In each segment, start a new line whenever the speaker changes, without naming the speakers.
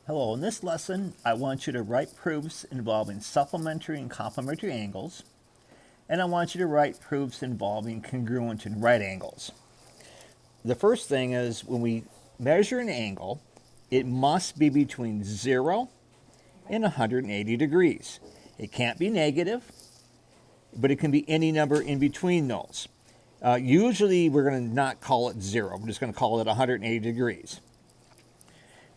Hello, in this lesson, I want you to write proofs involving supplementary and complementary angles, and I want you to write proofs involving congruent and right angles. The first thing is when we measure an angle, it must be between 0 and 180 degrees. It can't be negative, but it can be any number in between those. Usually, we're going to not call it 0. We're just going to call it 180 degrees.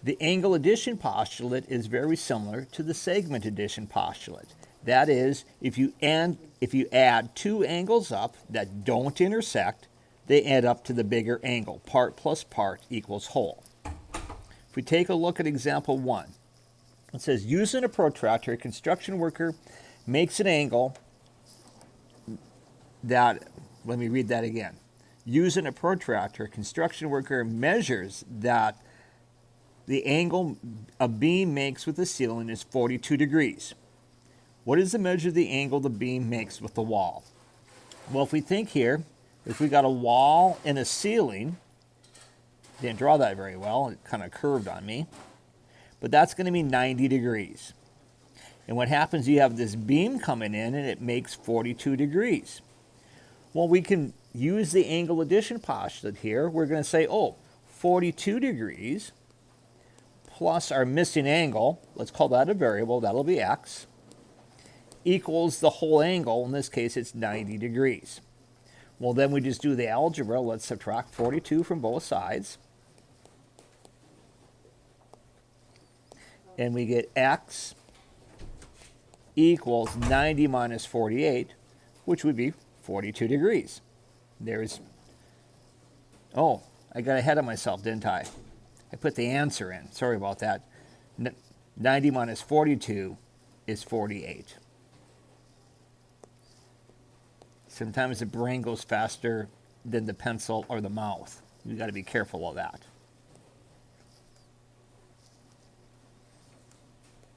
The angle addition postulate is very similar to the segment addition postulate. That is, if you add two angles up that don't intersect, they add up to the bigger angle. Part plus part equals whole. If we take a look at example 1, it says, using a protractor, a construction worker makes an angle that, let me read that again. Using a protractor, a construction worker measures that the angle a beam makes with the ceiling is 42 degrees. What is the measure of the angle the beam makes with the wall? Well, if we think here, if we got a wall and a ceiling, didn't draw that very well, it kind of curved on me, but that's going to be 90 degrees. And what happens, you have this beam coming in and it makes 42 degrees. Well, we can use the angle addition postulate here. We're going to say, 42 degrees plus our missing angle, let's call that a variable, that'll be x, equals the whole angle. In this case, it's 90 degrees. Well, then we just do the algebra. Let's subtract 42 from both sides. And we get x equals 90 minus 48, which would be 42 degrees. There's, I got ahead of myself, didn't I? I put the answer in. Sorry about that. 90 minus 42 is 48. Sometimes the brain goes faster than the pencil or the mouth. You got to be careful of that.